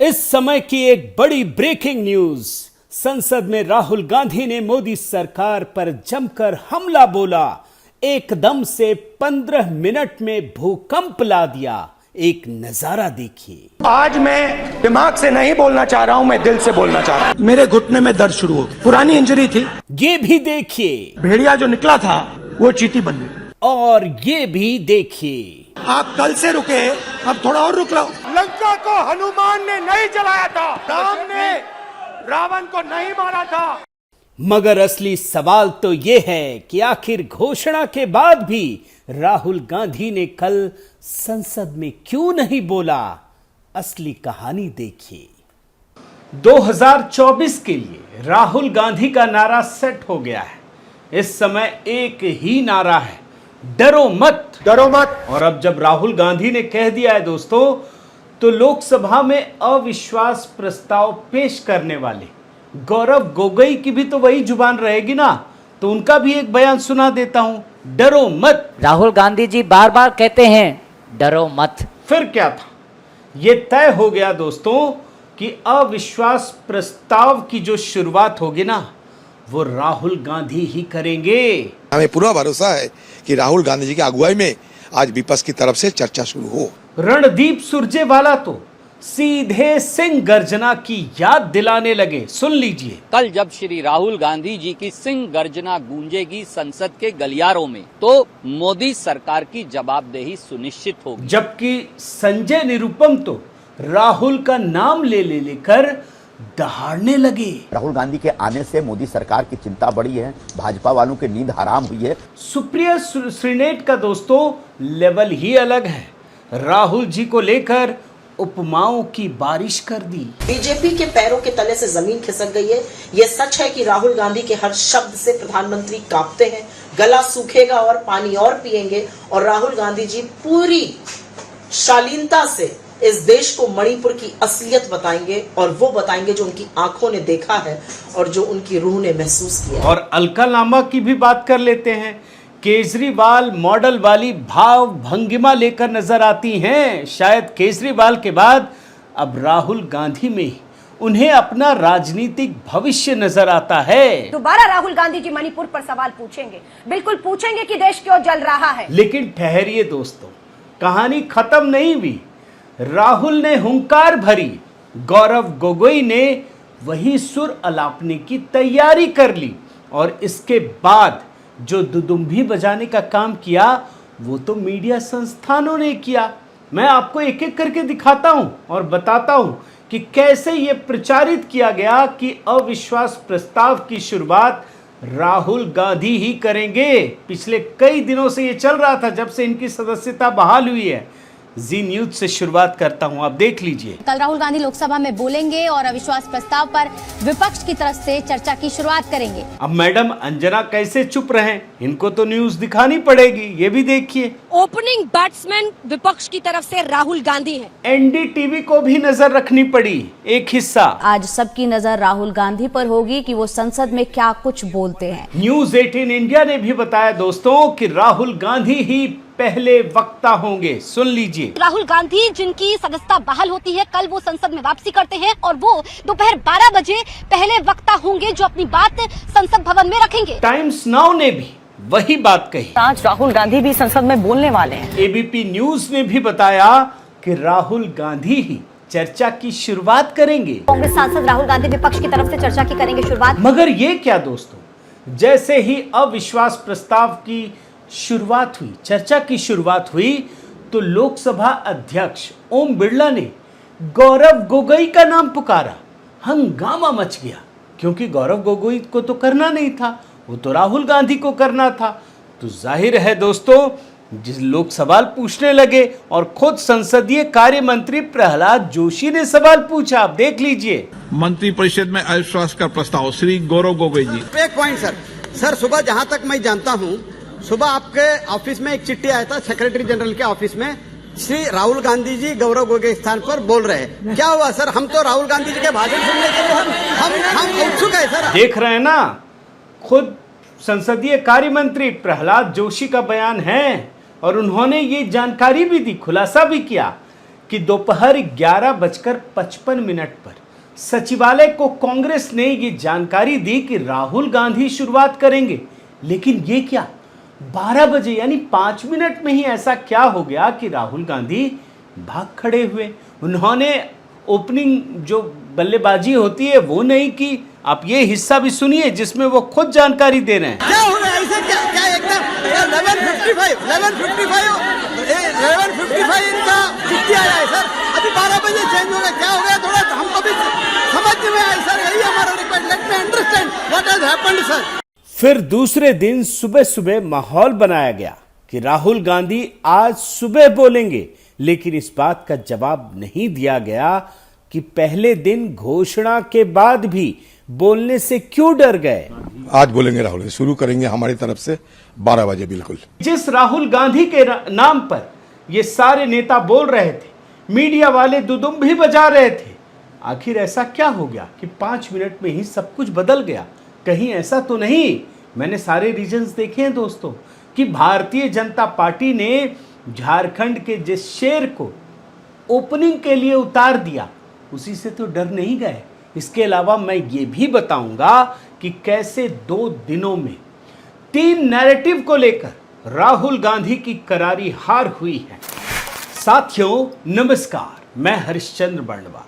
इस समय की एक बड़ी ब्रेकिंग न्यूज। संसद में राहुल गांधी ने मोदी सरकार पर जमकर हमला बोला। एकदम से 15 मिनट में भूकंप ला दिया। एक नजारा देखिए। आज मैं दिमाग से नहीं बोलना चाह रहा हूं, मैं दिल से बोलना चाह रहा हूं। मेरे घुटने में दर्द शुरू हो गई, पुरानी इंजरी थी। ये भी देखिए। भेड़िया जो निकला था वो चींटी बन गई। और ये भी देखिए। आप कल से रुके, अब थोड़ा और रुक लो। लंका को हनुमान ने नहीं जलाया था, राम ने रावण को नहीं मारा था। मगर असली सवाल तो यह है कि आखिर घोषणा के बाद भी राहुल गांधी ने कल संसद में क्यों नहीं बोला। असली कहानी देखिए। 2024 के लिए राहुल गांधी का नारा सेट हो गया है। इस समय एक ही नारा है, डरो मत, डरो मत। और अब जब राहुल गांधी ने कह दिया है दोस्तों, तो लोकसभा में अविश्वास प्रस्ताव पेश करने वाले गौरव गोगोई की भी तो वही जुबान रहेगी ना। तो उनका भी एक बयान सुना देता हूं, डरो मत। राहुल गांधी जी बार बार कहते हैं डरो मत। फिर क्या था, यह तय हो गया दोस्तों कि अविश्वास प्रस्ताव की जो शुरुआत होगी ना, वो राहुल गांधी ही करेंगे। हमें पूरा भरोसा है कि राहुल गांधी जी की अगुवाई में आज विपक्ष की तरफ से चर्चा शुरू हो। रणदीप सुरजेवाला तो सीधे सिंह गर्जना की याद दिलाने लगे। सुन लीजिए। कल जब श्री राहुल गांधी जी की सिंह गर्जना गूंजेगी संसद के गलियारों में, तो मोदी सरकार की जवाबदेही सुनिश्चित होगी। जबकि संजय निरुपम तो राहुल का नाम लेकर दहाड़ने लगे। राहुल गांधी के आने से मोदी सरकार की चिंता बढ़ी है, भाजपा वालों की नींद हराम हुई है। सुप्रिया श्रीनेट का दोस्तों लेवल ही अलग है। राहुल जी को लेकर उपमाओं की बारिश कर दी। बीजेपी के पैरों के तले से जमीन खिसक गई है। यह सच है कि राहुल गांधी के हर शब्द से प्रधानमंत्री कांपते हैं, गला सूखेगा और पानी और पिएंगे। और राहुल गांधी जी पूरी शालीनता से इस देश को मणिपुर की असलियत बताएंगे, और वो बताएंगे जो उनकी आंखों ने देखा है और जो उनकी रूह ने महसूस किया। और अलका लांबा की भी बात कर लेते हैं। केजरीवाल मॉडल वाली भाव भंगिमा लेकर नजर आती हैं। शायद केजरीवाल के बाद अब राहुल गांधी में उन्हें अपना राजनीतिक भविष्य नजर आता है। दोबारा राहुल गांधी जी मणिपुर पर सवाल पूछेंगे, बिल्कुल पूछेंगे कि देश क्यों जल रहा है। लेकिन ठहरिए दोस्तों, कहानी खत्म नहीं हुई। राहुल ने हुंकार भरी, गौरव गोगोई ने वही सुर अलापने की तैयारी कर ली। और इसके बाद जो दुदुम्भी बजाने का काम किया वो तो मीडिया संस्थानों ने किया। मैं आपको एक एक करके दिखाता हूं और बताता हूं कि कैसे ये प्रचारित किया गया कि अविश्वास प्रस्ताव की शुरुआत राहुल गांधी ही करेंगे। पिछले कई दिनों से ये चल रहा था, जब से इनकी सदस्यता बहाल हुई है। जी न्यूज से शुरुआत करता हूं, आप देख लीजिए। कल राहुल गांधी लोकसभा में बोलेंगे और अविश्वास प्रस्ताव पर विपक्ष की तरफ से चर्चा की शुरुआत करेंगे। अब मैडम अंजना कैसे चुप रहे, इनको तो न्यूज दिखानी पड़ेगी। ये भी देखिए। ओपनिंग बैट्समैन विपक्ष की तरफ से राहुल गांधी है। एनडीटीवी को भी नजर रखनी पड़ी। एक हिस्सा। आज सबकी नजर राहुल गांधी पर होगी कि वो संसद में क्या कुछ बोलते हैं। न्यूज 18 इंडिया ने भी बताया दोस्तों कि राहुल गांधी ही पहले वक्ता होंगे। सुन लीजिए। राहुल गांधी जिनकी सदस्यता बहाल होती है, कल वो संसद में वापसी करते हैं और वो दोपहर 12 बजे पहले वक्ता होंगे जो अपनी बात संसद भवन में रखेंगे। टाइम्स नाउ ने भी वही बात कही। आज राहुल गांधी भी संसद में बोलने वाले हैं। एबीपी न्यूज ने भी बताया कि राहुल गांधी ही चर्चा की शुरुआत करेंगे। कांग्रेस सांसद राहुल गांधी विपक्ष की तरफ से चर्चा की करेंगे शुरुआत। मगर ये क्या दोस्तों, जैसे ही अविश्वास प्रस्ताव की शुरुआत हुई, चर्चा की शुरुआत हुई, तो लोकसभा अध्यक्ष ओम बिरला ने गौरव गोगोई का नाम पुकारा। हंगामा मच गया, क्योंकि गौरव गोगोई को तो करना नहीं था, वो तो राहुल गांधी को करना था। तो जाहिर है दोस्तों, जिस लोग सवाल पूछने लगे और खुद संसदीय कार्य मंत्री प्रहलाद जोशी ने सवाल पूछा। आप देख लीजिए। मंत्रिपरिषद में अविश्वास का प्रस्ताव, श्री गौरव गोगोई जी। एक पॉइंट सर, सुबह जहां तक मैं जानता हूं, सुबह आपके ऑफिस में एक चिट्ठी आया था सेक्रेटरी जनरल के ऑफिस में, श्री राहुल गांधी जी गौरव गोगोई स्थान पर बोल रहे हैं। क्या हुआ सर? हम तो राहुल गांधी जी के भाषण सुनने के लिए हम उत्सुक है सर। देख रहे हैं ना, खुद संसदीय कार्य मंत्री प्रहलाद जोशी का बयान है और उन्होंने ये जानकारी भी दी, खुलासा भी किया कि दोपहर 11:55 पर सचिवालय को कांग्रेस ने ये जानकारी दी कि राहुल गांधी शुरुआत करेंगे। लेकिन ये क्या, 12 बजे यानी 5 मिनट में ही ऐसा क्या हो गया कि राहुल गांधी भाग खड़े हुए। उन्होंने ओपनिंग जो बल्लेबाजी होती है वो नहीं की। आप ये हिस्सा भी सुनिए जिसमें वो खुद जानकारी दे रहे हैं। क्या हो रहा है ऐसे, क्या क्या एकदम 11:55 इनका चिट्ठी आया है सर। अभी 12 बजे चेंज हो गया, क्या हो गया थोड़ा हमको भी समझ में आया सर। यही हमारा request, let me understand what has happened sir. फिर दूसरे दिन सुबह सुबह माहौल बनाया गया कि राहुल गांधी आज सुबह बोलेंगे, लेकिन इस बात का जवाब नहीं दिया गया कि पहले दिन घोषणा के बाद भी बोलने से क्यों डर गए। आज बोलेंगे राहुल, शुरू करेंगे हमारी तरफ से 12 बजे बिल्कुल। जिस राहुल गांधी के नाम पर ये सारे नेता बोल रहे थे, मीडिया वाले दुदुम भी बजा रहे थे, आखिर ऐसा क्या हो गया कि 5 मिनट में ही सब कुछ बदल गया। कहीं ऐसा तो नहीं, मैंने सारे रीजन्स देखे हैं दोस्तों, कि भारतीय जनता पार्टी ने झारखंड के जिस शेर को ओपनिंग के लिए उतार दिया उसी से तो डर नहीं गए। इसके अलावा मैं ये भी बताऊंगा कि कैसे 2 दिनों में 3 नैरेटिव को लेकर राहुल गांधी की करारी हार हुई है। साथियों नमस्कार, मैं हरिश्चंद्र बर्णवाल।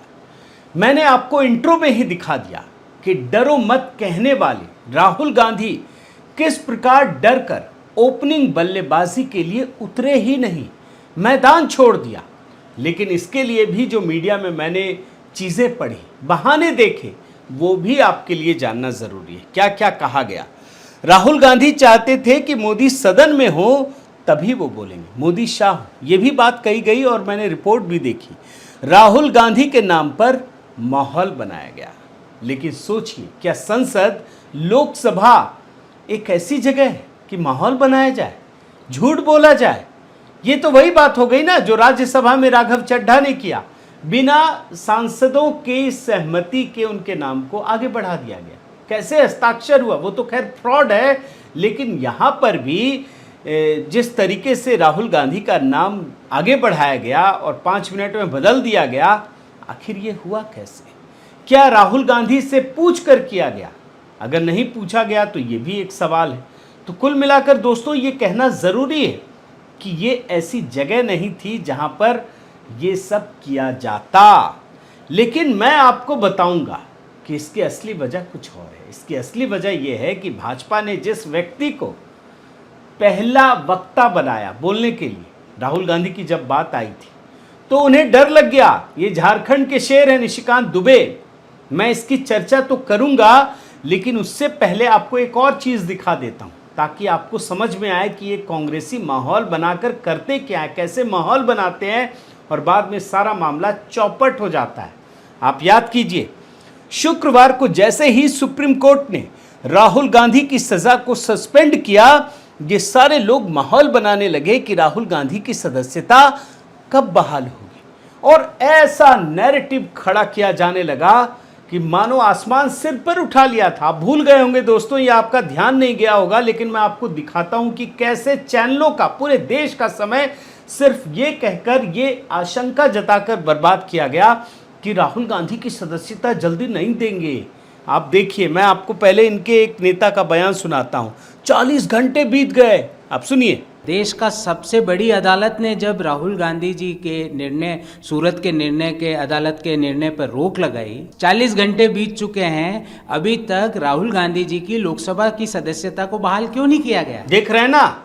मैंने आपको इंट्रो में ही दिखा दिया कि डरो मत कहने वाले राहुल गांधी किस प्रकार डर कर ओपनिंग बल्लेबाजी के लिए उतरे ही नहीं, मैदान छोड़ दिया। लेकिन इसके लिए भी जो मीडिया में मैंने चीज़ें पढ़ी, बहाने देखे, वो भी आपके लिए जानना ज़रूरी है। क्या क्या कहा गया। राहुल गांधी चाहते थे कि मोदी सदन में हो तभी वो बोलेंगे, मोदी शाह, ये भी बात कही गई और मैंने रिपोर्ट भी देखी। राहुल गांधी के नाम पर माहौल बनाया गया। लेकिन सोचिए, क्या संसद, लोकसभा एक ऐसी जगह है कि माहौल बनाया जाए, झूठ बोला जाए? ये तो वही बात हो गई ना जो राज्यसभा में राघव चड्ढा ने किया। बिना सांसदों की सहमति के उनके नाम को आगे बढ़ा दिया गया। कैसे हस्ताक्षर हुआ वो तो खैर फ्रॉड है, लेकिन यहाँ पर भी जिस तरीके से राहुल गांधी का नाम आगे बढ़ाया गया और 5 मिनट में बदल दिया गया, आखिर ये हुआ कैसे? क्या राहुल गांधी से पूछ कर किया गया? अगर नहीं पूछा गया तो ये भी एक सवाल है। तो कुल मिलाकर दोस्तों ये कहना ज़रूरी है कि ये ऐसी जगह नहीं थी जहां पर ये सब किया जाता। लेकिन मैं आपको बताऊंगा कि इसकी असली वजह कुछ और है। इसकी असली वजह यह है कि भाजपा ने जिस व्यक्ति को पहला वक्ता बनाया बोलने के लिए, राहुल गांधी की जब बात आई थी तो उन्हें डर लग गया। ये झारखंड के शेर हैं निशिकांत दुबे। मैं इसकी चर्चा तो करूंगा, लेकिन उससे पहले आपको एक और चीज़ दिखा देता हूं ताकि आपको समझ में आए कि ये कांग्रेसी माहौल बनाकर करते क्या है, कैसे माहौल बनाते हैं और बाद में सारा मामला चौपट हो जाता है। आप याद कीजिए, शुक्रवार को जैसे ही सुप्रीम कोर्ट ने राहुल गांधी की सजा को सस्पेंड किया, ये सारे लोग माहौल बनाने लगे कि राहुल गांधी की सदस्यता कब बहाल होगी और ऐसा नैरेटिव खड़ा किया जाने लगा कि मानो आसमान सिर पर उठा लिया था। आप भूल गए होंगे दोस्तों, ये आपका ध्यान नहीं गया होगा, लेकिन मैं आपको दिखाता हूं कि कैसे चैनलों का, पूरे देश का समय सिर्फ ये कहकर, ये आशंका जताकर बर्बाद किया गया कि राहुल गांधी की सदस्यता जल्दी नहीं देंगे। आप देखिए, मैं आपको पहले इनके एक नेता का बयान सुनाता हूं। 40 घंटे बीत गए, आप सुनिए। देश का सबसे बड़ी अदालत ने जब राहुल गांधी जी के निर्णय, सूरत के निर्णय के, अदालत के निर्णय पर रोक लगाई, 40 घंटे बीत चुके हैं, अभी तक राहुल गांधी जी की लोकसभा की सदस्यता को बहाल क्यों नहीं किया गया? देख रहे हैं ना,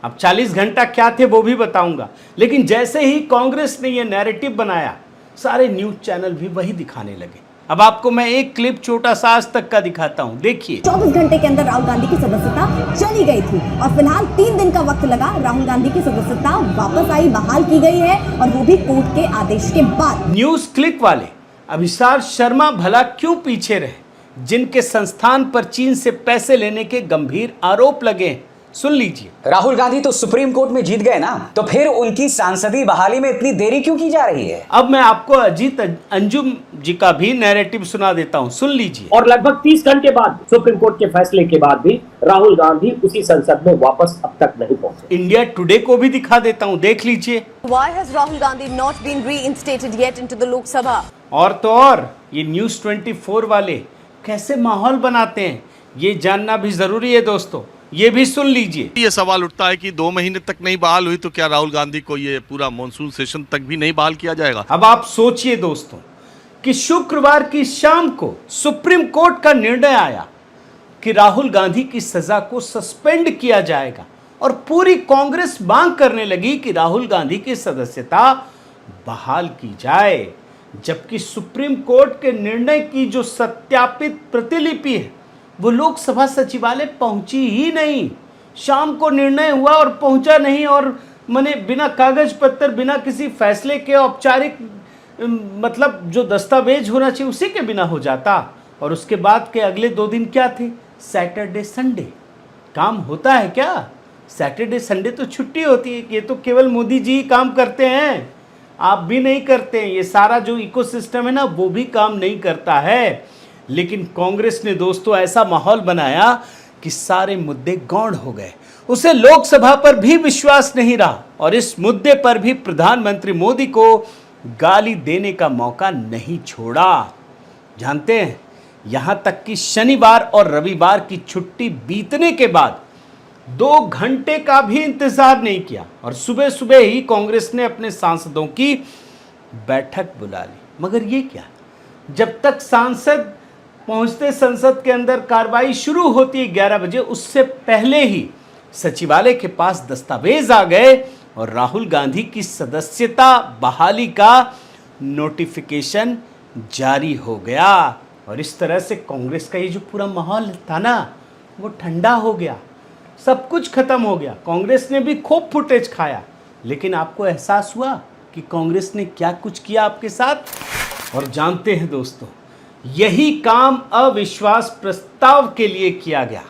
अब 40 घंटा क्या थे वो भी बताऊंगा। लेकिन जैसे ही कांग्रेस ने ये नैरेटिव बनाया, सारे न्यूज चैनल भी वही दिखाने लगे। अब आपको मैं एक क्लिप छोटा सा आज तक का दिखाता हूं, देखिए। 24 घंटे के अंदर राहुल गांधी की सदस्यता चली गई थी और फिलहाल 3 दिन का वक्त लगा। राहुल गांधी की सदस्यता वापस आई, बहाल की गई है और वो भी कोर्ट के आदेश के बाद। न्यूज क्लिक वाले अभिसार शर्मा भला क्यों पीछे रहे, जिनके संस्थान पर चीन से पैसे लेने के गंभीर आरोप लगे हैं? सुन लीजिए। राहुल गांधी तो सुप्रीम कोर्ट में जीत गए ना, तो फिर उनकी सांसदीय बहाली में इतनी देरी क्यों की जा रही है? अब मैं आपको अजीत अंजुम जी का भी नैरेटिव सुना देता हूं, सुन लीजिए। और लगभग 30 घंटे बाद सुप्रीम कोर्ट के फैसले के बाद भी राहुल गांधी उसी संसद में वापस अब तक नहीं पहुंचे। इंडिया टुडे को भी दिखा देता हूं, देख लीजिए। Why has Rahul Gandhi not been reinstated yet into the Lok Sabha? और तो और ये न्यूज़ 24 वाले कैसे माहौल बनाते हैं, ये जानना भी जरूरी है दोस्तों, ये भी सुन लीजिए। ये सवाल उठता है कि 2 महीने तक नहीं बहाल हुई तो क्या राहुल गांधी को ये पूरा मॉनसून सेशन तक भी नहीं बहाल किया जाएगा? अब आप सोचिए दोस्तों कि शुक्रवार की शाम को सुप्रीम कोर्ट का निर्णय आया कि राहुल गांधी की सजा को सस्पेंड किया जाएगा और पूरी कांग्रेस मांग करने लगी कि राहुल गांधी की सदस्यता बहाल की जाए, जबकि सुप्रीम कोर्ट के निर्णय की जो सत्यापित प्रतिलिपि है वो लोकसभा सचिवालय पहुंची ही नहीं। शाम को निर्णय हुआ और पहुंचा नहीं, और माने बिना कागज पत्र, बिना किसी फैसले के औपचारिक मतलब जो दस्तावेज होना चाहिए उसी के बिना हो जाता। और उसके बाद के अगले 2 दिन क्या थे? Saturday Sunday. काम होता है क्या? सैटरडे संडे तो छुट्टी होती है। ये तो केवल मोदी जी ही काम करते हैं, आप भी नहीं करते हैं। ये सारा जो इकोसिस्टम है ना वो भी काम नहीं करता है। लेकिन कांग्रेस ने दोस्तों ऐसा माहौल बनाया कि सारे मुद्दे गौण हो गए, उसे लोकसभा पर भी विश्वास नहीं रहा और इस मुद्दे पर भी प्रधानमंत्री मोदी को गाली देने का मौका नहीं छोड़ा। जानते हैं, यहां तक कि शनिवार और रविवार की छुट्टी बीतने के बाद 2 घंटे का भी इंतजार नहीं किया और सुबह सुबह ही कांग्रेस ने अपने सांसदों की बैठक बुला ली। मगर ये क्या, जब तक सांसद पहुंचते संसद के अंदर कार्रवाई शुरू होती है 11 बजे, उससे पहले ही सचिवालय के पास दस्तावेज आ गए और राहुल गांधी की सदस्यता बहाली का नोटिफिकेशन जारी हो गया। और इस तरह से कांग्रेस का ये जो पूरा माहौल था ना वो ठंडा हो गया, सब कुछ खत्म हो गया। कांग्रेस ने भी खूब फुटेज खाया, लेकिन आपको एहसास हुआ कि कांग्रेस ने क्या कुछ किया आपके साथ? और जानते हैं दोस्तों, यही काम अविश्वास प्रस्ताव के लिए किया गया।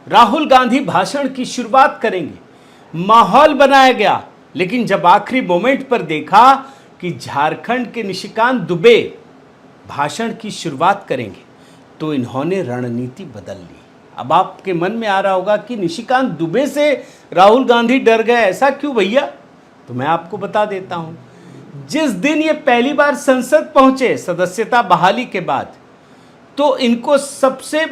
राहुल गांधी भाषण की शुरुआत करेंगे, माहौल बनाया गया, लेकिन जब आखिरी मोमेंट पर देखा कि झारखंड के निशिकांत दुबे भाषण की शुरुआत करेंगे तो इन्होंने रणनीति बदल ली। अब आपके मन में आ रहा होगा कि निशिकांत दुबे से राहुल गांधी डर गए, ऐसा क्यों भैया? तो मैं आपको बता देता हूं, जिस दिन ये पहली बार संसद पहुंचे सदस्यता बहाली के बाद, तो इनको सबसे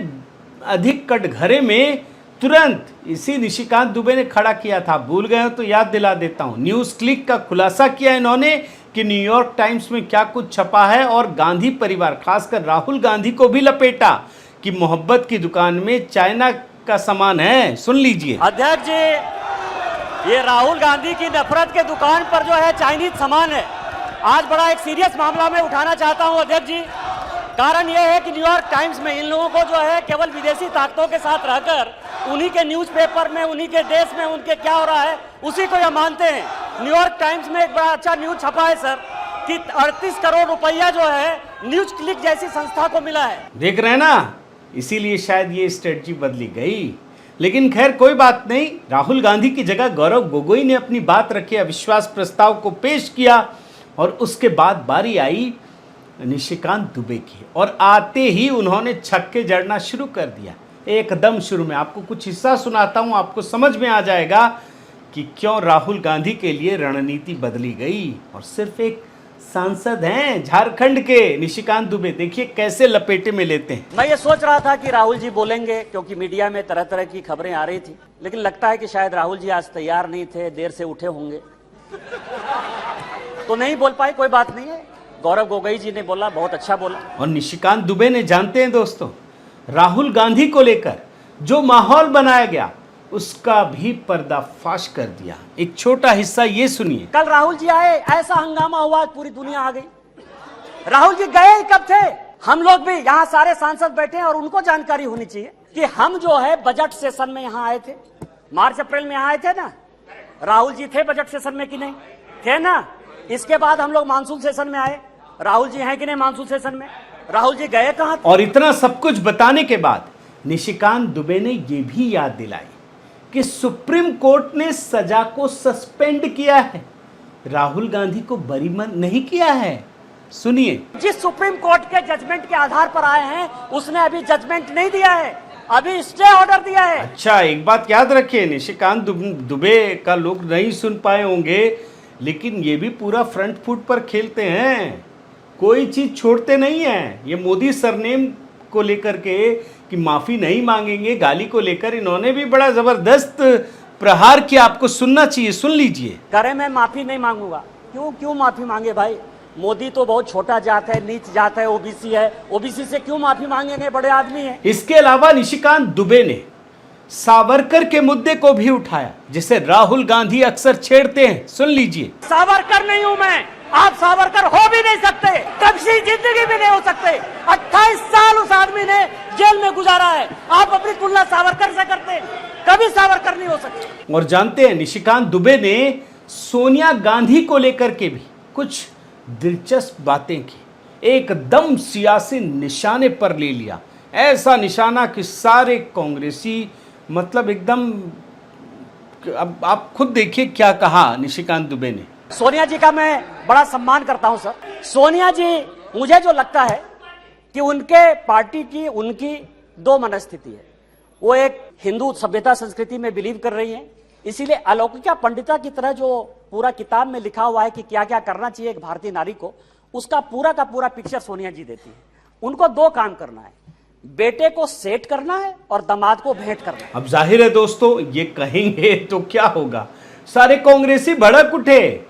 अधिक कटघरे में तुरंत इसी निशिकांत दुबे ने खड़ा किया था। भूल गए हो तो याद दिला देता हूं। न्यूज़ क्लिक का खुलासा किया इन्होंने कि न्यूयॉर्क टाइम्स में क्या कुछ छपा है और गांधी परिवार, खासकर राहुल गांधी को भी लपेटा कि मोहब्बत की दुकान में चाइना का सामान है। सुन लीजिए। अध्यक्ष जी, ये राहुल गांधी की नफरत के दुकान पर जो है चाइनीज सामान है, आज बड़ा एक सीरियस मामला में उठाना चाहता हूं अध्यक्ष जी। कारण यह है कि न्यूयॉर्क टाइम्स में इन लोगों को जो है केवल विदेशी ताकतों के साथ रहकर उन्हीं के न्यूज़पेपर में, उन्हीं के देश में उनके क्या हो रहा है उसी को ये मानते हैं। न्यूयॉर्क टाइम्स में एक बड़ा अच्छा न्यूज छपा है सर कि 38 करोड़ रुपया जो है न्यूज क्लिक जैसी संस्था को मिला है। देख रहे हैं ना, इसीलिए शायद ये स्ट्रेटजी बदली गई। लेकिन खैर कोई बात नहीं, राहुल गांधी की जगह गौरव गोगोई ने अपनी बात रखी, अविश्वास प्रस्ताव को पेश किया और उसके बाद बारी आई निशिकांत दुबे की और आते ही उन्होंने छक्के जड़ना शुरू कर दिया। एकदम शुरू में आपको कुछ हिस्सा सुनाता हूं, आपको समझ में आ जाएगा कि क्यों राहुल गांधी के लिए रणनीति बदली गई। और सिर्फ एक सांसद हैं झारखंड के निशिकांत दुबे, देखिए कैसे लपेटे में लेते हैं। मैं ये सोच रहा था कि राहुल जी बोलेंगे क्योंकि मीडिया में तरह तरह की खबरें आ रही थी, लेकिन लगता है कि शायद राहुल जी आज तैयार नहीं थे, देर से उठे होंगे तो नहीं बोल पाए। कोई बात नहीं है, गौरव गोगोई जी ने बोला, बहुत अच्छा बोला। और निशिकांत दुबे ने, जानते हैं दोस्तों, राहुल गांधी को लेकर जो माहौल बनाया गया उसका भी पर्दाफाश कर दिया। एक छोटा हिस्सा ये सुनिए। कल राहुल जी आए, ऐसा हंगामा हुआ, पूरी दुनिया आ गई। राहुल जी गए कब थे? हम लोग भी यहाँ सारे सांसद बैठे हैं और उनको जानकारी होनी चाहिए कि हम जो है बजट सेशन में यहाँ आए थे, मार्च अप्रैल में यहाँ आए थे ना। राहुल जी थे बजट सेशन में कि नहीं थे ना? इसके बाद हम लोग मानसून सेशन में आए, राहुल जी हैं कि नहीं मानसून सेशन में? राहुल जी गए कहां? और इतना सब कुछ बताने के बाद निशिकांत दुबे ने यह भी याद दिलाई कि कि सुप्रीम कोर्ट ने सजा को सस्पेंड किया है, राहुल गांधी को बरी नहीं किया है। सुनिए, जिस सुप्रीम कोर्ट के जजमेंट के आधार पर आए हैं उसने अभी जजमेंट नहीं दिया है, अभी स्टे ऑर्डर दिया है। अच्छा, एक बात याद रखिए, निशिकांत दुबे का लोग नहीं सुन पाए होंगे, लेकिन ये भी पूरा फ्रंट फुट पर खेलते हैं, कोई चीज छोड़ते नहीं है। ये मोदी सरनेम को लेकर के कि माफी नहीं मांगेंगे, गाली को लेकर इन्होंने भी बड़ा जबरदस्त प्रहार किया, आपको सुनना चाहिए, सुन लीजिए। करे मैं माफी नहीं मांगूंगा, क्यों माफी मांगे भाई? मोदी तो बहुत छोटा जात है, नीच जात है, ओबीसी है, ओबीसी से क्यों माफी मांगेंगे, बड़े आदमी हैं। इसके अलावा निशिकांत दुबे ने सावरकर के मुद्दे को भी उठाया, जिसे राहुल गांधी अक्सर छेड़ते हैं, सुन लीजिए। सावरकर नहीं हूं मैं, आप सावरकर हो भी नहीं सकते, कभी जिंदगी में नहीं हो सकते। 28 साल उस आदमी ने जेल में गुजारा है, आप अपनी तुलना सावरकर से करते, कभी सावरकर नहीं हो सकते। और जानते हैं, निशिकांत दुबे ने सोनिया गांधी को लेकर के भी कुछ दिलचस्प बातें की, एकदम सियासी निशाने पर ले लिया, ऐसा निशाना कि सारे कांग्रेसी मतलब एकदम, अब आप खुद देखिए क्या कहा निशिकांत दुबे ने। सोनिया जी का मैं बड़ा सम्मान करता हूं सर। सोनिया जी, मुझे जो लगता है कि उनके पार्टी की उनकी दो मनस्थिति है, वो एक हिंदू सभ्यता संस्कृति में बिलीव कर रही है, इसीलिए अलौकिका पंडिता की तरह जो पूरा किताब में लिखा हुआ है कि क्या क्या करना चाहिए एक भारतीय नारी को, उसका पूरा का पूरा पिक्चर सोनिया जी देती है। उनको दो काम करना है, बेटे को सेट करना है और दामाद को भेंट करना है। अब जाहिर है दोस्तों, ये कहेंगे तो क्या होगा, सारे कांग्रेसी भड़क उठे,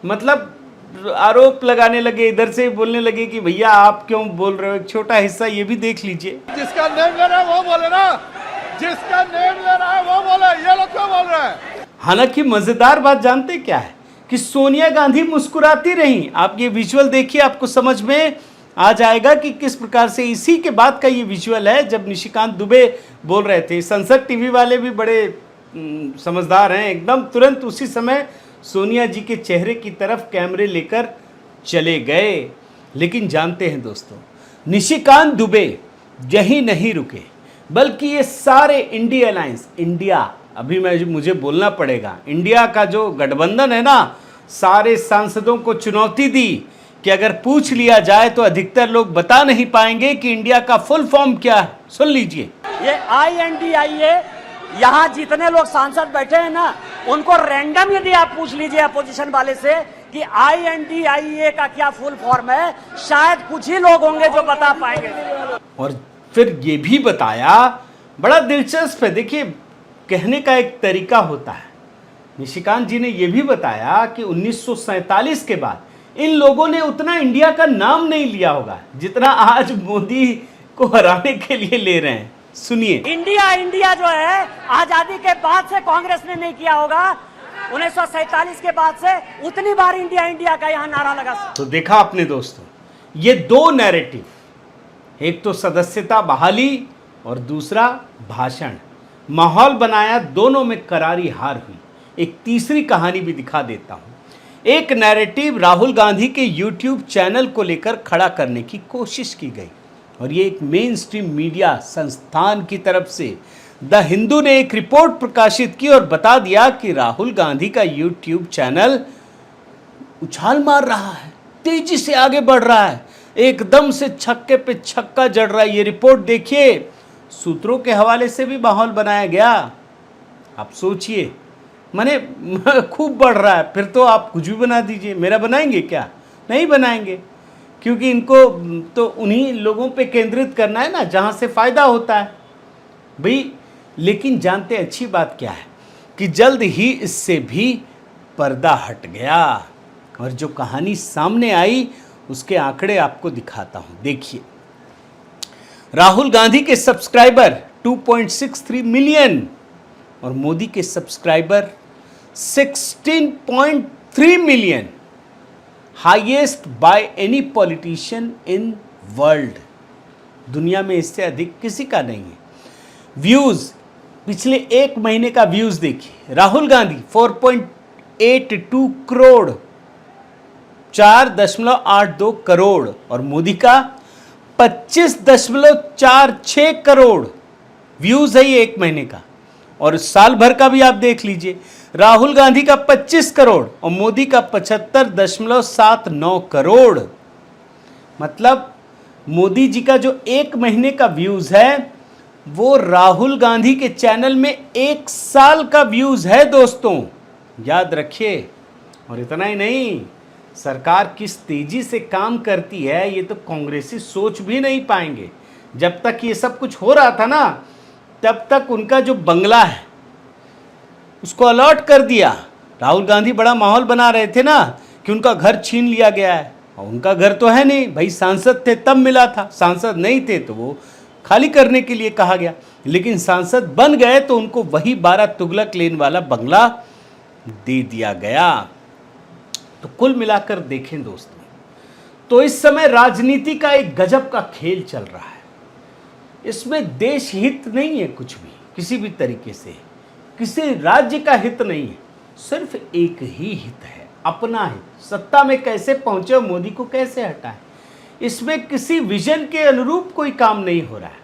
मतलब आरोप लगाने लगे, इधर से बोलने लगे कि भैया आप क्यों बोल रहे हो। एक छोटा हिस्सा ये भी देख लीजिए। जिसका नेम ले रहा है वो बोले ना, जिसका नेम ले रहा है वो बोले, ये लोग क्यों बोल रहे हैं। हालांकि मजेदार बात जानते क्या है कि सोनिया गांधी मुस्कुराती रही। आप ये विजुअल देखिए, आपको समझ में आ जाएगा कि किस प्रकार से, इसी के बाद का ये विजुअल है जब निशिकांत दुबे बोल रहे थे। संसद टीवी वाले भी बड़े समझदार हैं, एकदम तुरंत उसी समय सोनिया जी के चेहरे की तरफ कैमरे लेकर चले गए। लेकिन जानते हैं दोस्तों, निशिकांत दुबे यही नहीं रुके, बल्कि ये सारे इंडिया अलायंस, इंडिया, अभी मुझे बोलना पड़ेगा, इंडिया का जो गठबंधन है ना, सारे सांसदों को चुनौती दी कि अगर पूछ लिया जाए तो अधिकतर लोग बता नहीं पाएंगे कि इंडिया का फुल फॉर्म क्या है। सुन लीजिए, ये INDIA, यहाँ जितने लोग सांसद बैठे हैं ना, उनको रैंडम यदि आप पूछ लीजिए अपोजिशन वाले से कि INDIA का क्या फुल फॉर्म है, शायद कुछ ही लोग होंगे जो बता पाएंगे। और फिर ये भी बताया, बड़ा दिलचस्प है, देखिए कहने का एक तरीका होता है। निशिकांत जी ने यह भी बताया कि 1947 के बाद इन लोगों ने उतना इंडिया का नाम नहीं लिया होगा जितना आज मोदी को हराने के लिए ले रहे हैं। सुनिए, इंडिया जो है आजादी के बाद से कांग्रेस ने नहीं किया होगा, 1947 के बाद से उतनी बार इंडिया का यहां नारा लगा। तो देखा आपने दोस्तों, ये दो नैरेटिव, एक तो सदस्यता बहाली और दूसरा भाषण, माहौल बनाया, दोनों में करारी हार हुई। एक तीसरी कहानी भी दिखा देता हूं। एक नैरेटिव राहुल गांधी के YouTube चैनल को लेकर खड़ा करने की कोशिश की गई, और ये एक मेन स्ट्रीम मीडिया संस्थान की तरफ से द हिंदू ने एक रिपोर्ट प्रकाशित की और बता दिया कि राहुल गांधी का YouTube चैनल उछाल मार रहा है, तेजी से आगे बढ़ रहा है, एकदम से छक्के पे छक्का जड़ रहा है। ये रिपोर्ट देखिए, सूत्रों के हवाले से भी माहौल बनाया गया। आप सोचिए, माने खूब बढ़ रहा है, फिर तो आप कुछ भी बना दीजिए, मेरा बनाएंगे क्या? नहीं बनाएंगे, क्योंकि इनको तो उन्हीं लोगों पे केंद्रित करना है ना जहां से फायदा होता है भाई। लेकिन जानते हैं अच्छी बात क्या है कि जल्द ही इससे भी पर्दा हट गया, और जो कहानी सामने आई उसके आंकड़े आपको दिखाता हूं। देखिए, राहुल गांधी के सब्सक्राइबर 2.63 मिलियन और मोदी के subscriber 16.3 million, highest by any politician in world. दुनिया में इससे अधिक किसी का नहीं है। व्यूज, पिछले एक महीने का व्यूज देखिए, राहुल गांधी 4.82 करोड़, 4.82 करोड़, और मोदी का 25.46 करोड़ व्यूज है ये एक महीने का। और साल भर का भी आप देख लीजिए, राहुल गांधी का 25 करोड़ और मोदी का 75.79 करोड़। मतलब मोदी जी का जो 1 महीने का व्यूज है वो राहुल गांधी के चैनल में 1 साल का व्यूज है दोस्तों, याद रखिए। और इतना ही नहीं, सरकार किस तेजी से काम करती है ये तो कांग्रेसी सोच भी नहीं पाएंगे। जब तक ये सब कुछ हो रहा था ना, तब तक उनका जो बंगला है उसको अलॉट कर दिया। राहुल गांधी बड़ा माहौल बना रहे थे ना कि उनका घर छीन लिया गया है, और उनका घर तो है नहीं भाई, सांसद थे तब मिला था, सांसद नहीं थे तो वो खाली करने के लिए कहा गया। लेकिन सांसद बन गए तो उनको वही 12 तुगलक लेन वाला बंगला दे दिया गया। तो कुल मिलाकर देखें दोस्तों, तो इस समय राजनीति का एक गजब का खेल चल रहा है। इसमें देश हित नहीं है कुछ भी, किसी भी तरीके से किसी राज्य का हित नहीं है, सिर्फ एक ही हित है, अपना हित। सत्ता में कैसे पहुंचे और मोदी को कैसे हटाए, इसमें किसी विजन के अनुरूप कोई काम नहीं हो रहा है।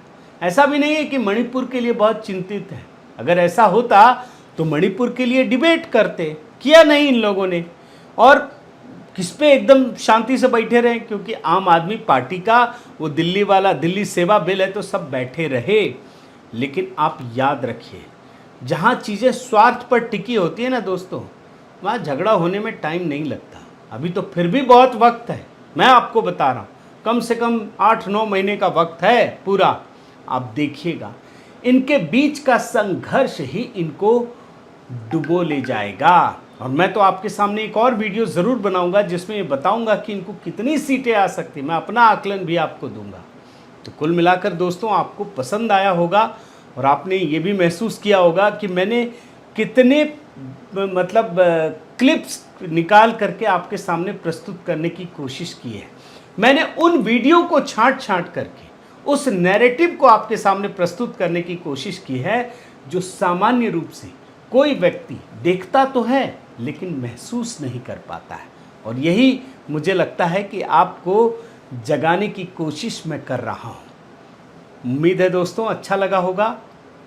ऐसा भी नहीं है कि मणिपुर के लिए बहुत चिंतित है, अगर ऐसा होता तो मणिपुर के लिए डिबेट करते, किया नहीं इन लोगों ने। और किस पे एकदम शांति से बैठे रहे, क्योंकि आम आदमी पार्टी का वो दिल्ली वाला दिल्ली सेवा बिल है तो सब बैठे रहे। लेकिन आप याद रखिए, जहाँ चीज़ें स्वार्थ पर टिकी होती है ना दोस्तों, वहाँ झगड़ा होने में टाइम नहीं लगता। अभी तो फिर भी बहुत वक्त है, मैं आपको बता रहा हूँ, कम से कम 8-9 महीने का वक्त है पूरा। आप देखिएगा, इनके बीच का संघर्ष ही इनको डुबो ले जाएगा। और मैं तो आपके सामने एक और वीडियो ज़रूर बनाऊंगा जिसमें ये बताऊंगा कि इनको कितनी सीटें आ सकती, मैं अपना आकलन भी आपको दूंगा। तो कुल मिलाकर दोस्तों आपको पसंद आया होगा और आपने ये भी महसूस किया होगा कि मैंने कितने मतलब क्लिप्स निकाल करके आपके सामने प्रस्तुत करने की कोशिश की है। मैंने उन वीडियो को छांट करके उस नैरेटिव को आपके सामने प्रस्तुत करने की कोशिश की है जो सामान्य रूप से कोई व्यक्ति देखता तो है लेकिन महसूस नहीं कर पाता है। और यही मुझे लगता है कि आपको जगाने की कोशिश मैं कर रहा हूँ। उम्मीद है दोस्तों अच्छा लगा होगा,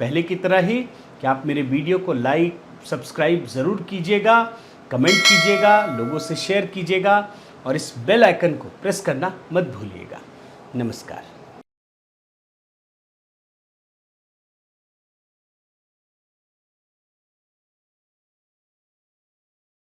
पहले की तरह ही कि आप मेरे वीडियो को लाइक सब्सक्राइब ज़रूर कीजिएगा, कमेंट कीजिएगा, लोगों से शेयर कीजिएगा और इस बेल आइकन को प्रेस करना मत भूलिएगा। नमस्कार।